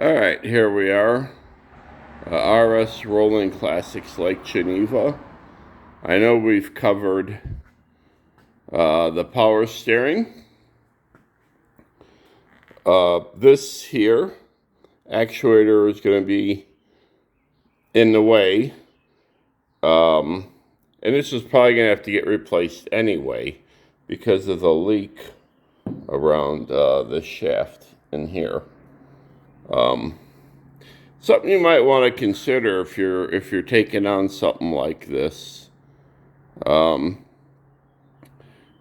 All right, here we are. RS Rolling Classics Lake Geneva. I know we've covered the power steering. This here actuator is going to be in the way. And this is probably going to have to get replaced anyway because of the leak around this shaft in here. Something you might want to consider if you're taking on something like this,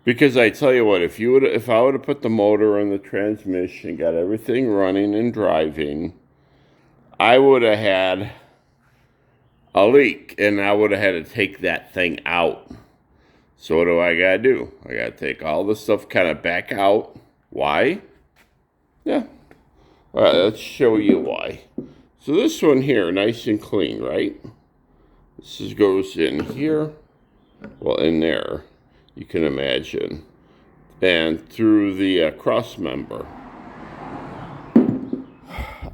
because I tell you what, if I would have put the motor and the transmission, got everything running and driving, I would have had a leak and I would have had to take that thing out. So what do I gotta do? I gotta take all this stuff kind of back out. Why? Yeah. All right, let's show you why. So this one here, nice and clean, right? This goes in here, well, in there, you can imagine, and through the cross member.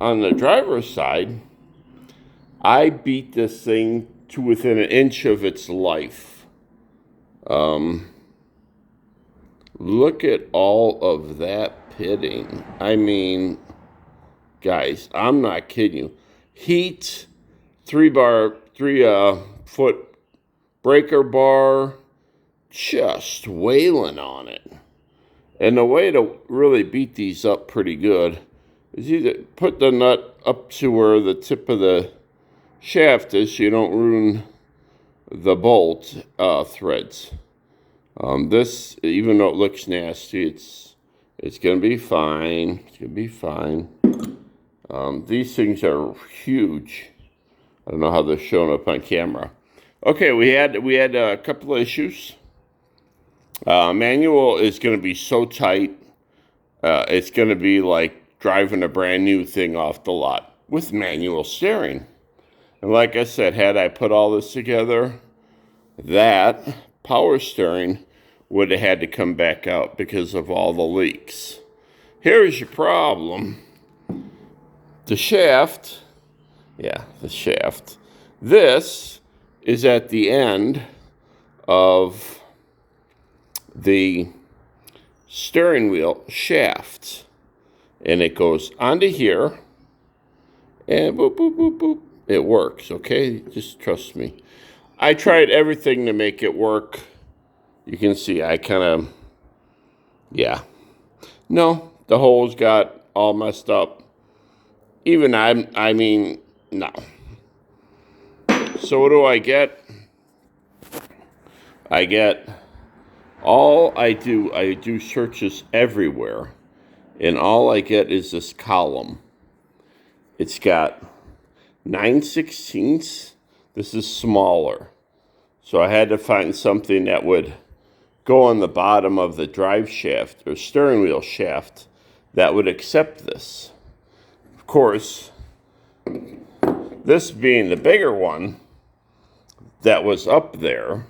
On the driver's side, I beat this thing to within an inch of its life. Look at all of that pitting. I mean, guys, I'm not kidding you. Heat, 3-foot breaker bar, just wailing on it. And the way to really beat these up pretty good is either put the nut up to where the tip of the shaft is so you don't ruin the bolt threads. This, even though it looks nasty, it's going to be fine. It's going to be fine. These things are huge. I don't know how they're showing up on camera. Okay, we had a couple of issues. Manual is going to be so tight. It's going to be like driving a brand new thing off the lot with manual steering. And like I said, had I put all this together, that power steering would have had to come back out because of all the leaks. Here's your problem. The shaft, the shaft. This is at the end of the steering wheel shaft. And it goes onto here. And boop, boop, boop, boop. It works, okay? Just trust me. I tried everything to make it work. You can see I kind of, No, the holes got all messed up. Even I mean, no. So what do I get? I do searches everywhere. And all I get is this column. It's got 9/16. This is smaller. So I had to find something that would go on the bottom of the drive shaft or steering wheel shaft that would accept this. Of course, this being the bigger one that was up there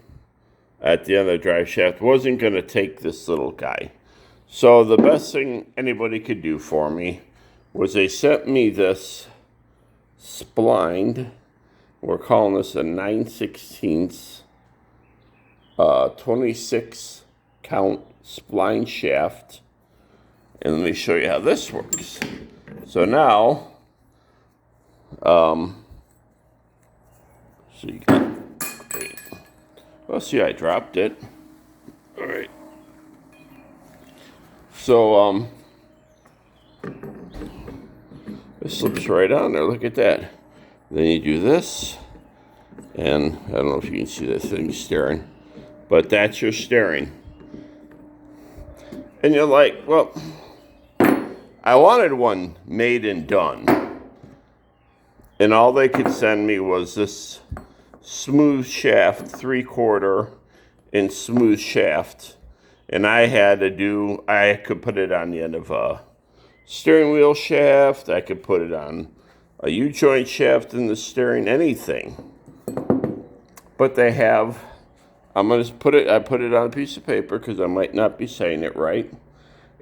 at the end of the drive shaft wasn't going to take this little guy. So the best thing anybody could do for me was they sent me this splined. We're calling this a 9/16 26 count spline shaft. And let me show you how this works. So now, so you got, okay. Well, see, I dropped it. All right. So, it slips right on there. Look at that. Then you do this, and I don't know if you can see this thing steering, but that's your steering. And you're like, well, I wanted one made and done. And all they could send me was this smooth shaft, 3/4 inch smooth shaft. And I could put it on the end of a steering wheel shaft. I could put it on a U-joint shaft in the steering, anything. But they have, I put it on a piece of paper because I might not be saying it right.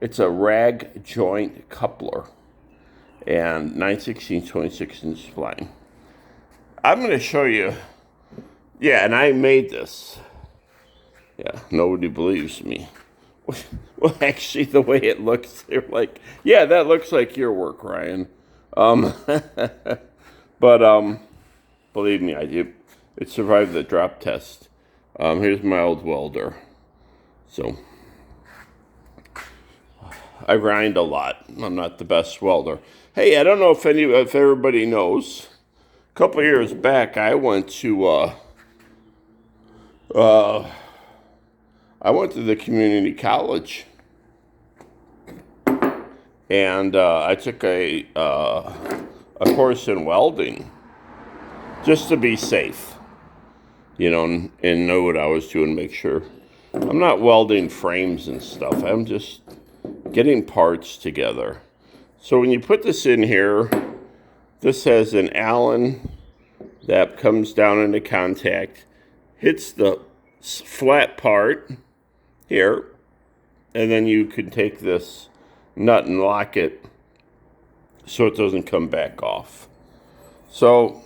It's a rag joint coupler. and 9/16 26-inch spline. I'm going to show you. Yeah, and I made this. Yeah, nobody believes me. Well, actually, the way it looks, they're like, yeah, that looks like your work, Ryan. But believe me, it survived the drop test. Here's my old welder. So I grind a lot. I'm not the best welder. Hey, I don't know if everybody knows. A couple of years back, I went to the community college, and I took a course in welding just to be safe, and know what I was doing. Make sure I'm not welding frames and stuff. I'm just getting parts together. So when you put this in here, this has an Allen that comes down into contact, hits the flat part here, and then you can take this nut and lock it so it doesn't come back off. So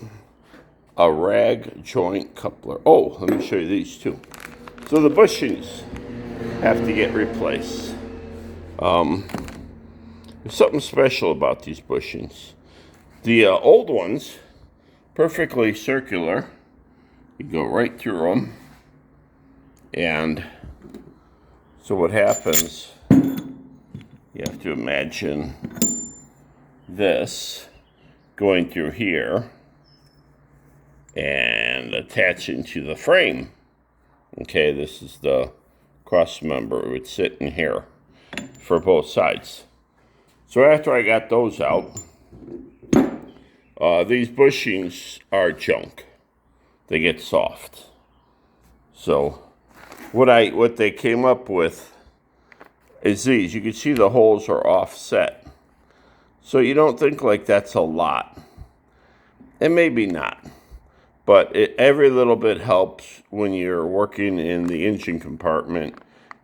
a rag joint coupler. Oh, let me show you these too. So the bushings have to get replaced. There's something special about these bushings. The old ones, perfectly circular. You go right through them. And so what happens, you have to imagine this going through here and attaching to the frame. Okay, this is the cross member. It would sit in here for both sides. So after I got those out, these bushings are junk. They get soft. So what they came up with is these. You can see the holes are offset. So you don't think like that's a lot. And maybe not. But every little bit helps when you're working in the engine compartment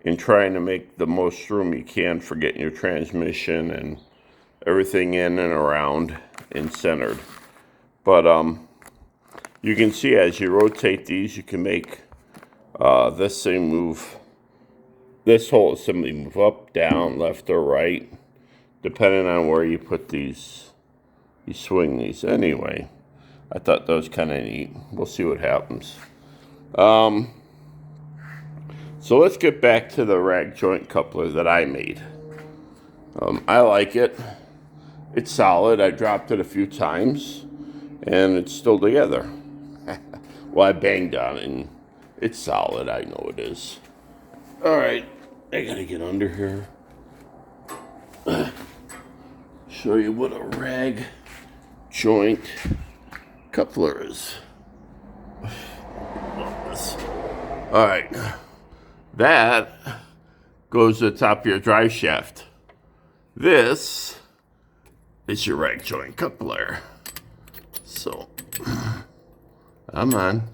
and trying to make the most room you can for getting your transmission and everything in and around and centered. But you can see as you rotate these, you can make this thing move, this whole assembly move up, down, left, or right, depending on where you put these. You swing these anyway. I thought that was kind of neat. We'll see what happens. So let's get back to the rag joint coupler that I made. I like it. It's solid. I dropped it a few times, and it's still together. Well, I banged on it, and it's solid. I know it is. All right. I got to get under here. Show you what a rag joint coupler is. All right. That goes to the top of your drive shaft. This is your rag joint coupler. So, I'm on.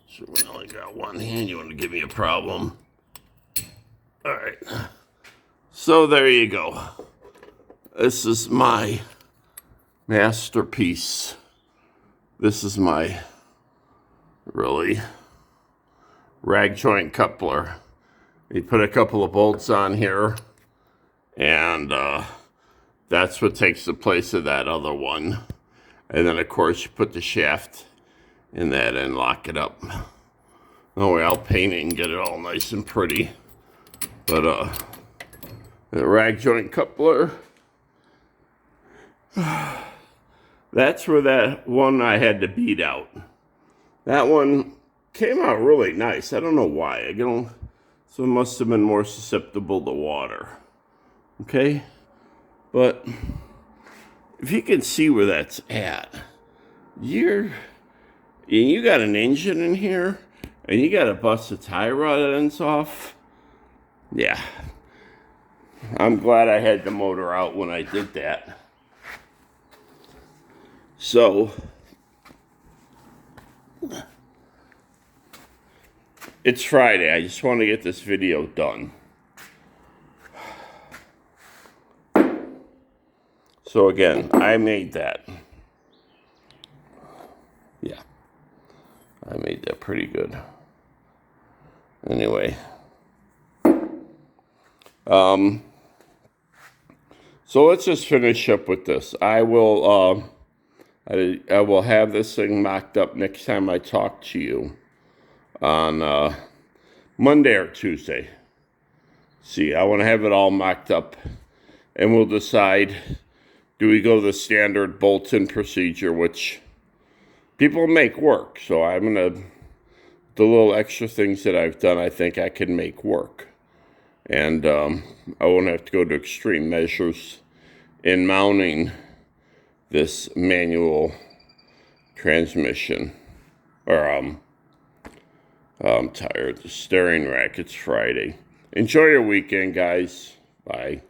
So we only got one hand. You want to give me a problem? All right. So there you go. This is my masterpiece. This is my really rag joint coupler. You put a couple of bolts on here, and that's what takes the place of that other one. And then, of course, you put the shaft in that and lock it up. Oh, well, I'll paint it and get it all nice and pretty. But the rag joint coupler, that's where that one I had to beat out. That one came out really nice. I don't know why. So it must have been more susceptible to water. Okay? But if you can see where that's at, you got an engine in here, and you got to bust the tie rod ends off. Yeah. I'm glad I had the motor out when I did that. So, it's Friday. I just want to get this video done. So again, I made that. Yeah, I made that pretty good. Anyway. So let's just finish up with this. I will have this thing mocked up next time I talk to you on Monday or Tuesday. See, I want to have it all mocked up, and we'll decide, do we go the standard bolt-in procedure, which people make work. So the little extra things that I've done, I think I can make work. And I won't have to go to extreme measures in mounting this manual transmission. I'm tired. The steering rack. It's Friday. Enjoy your weekend, guys. Bye.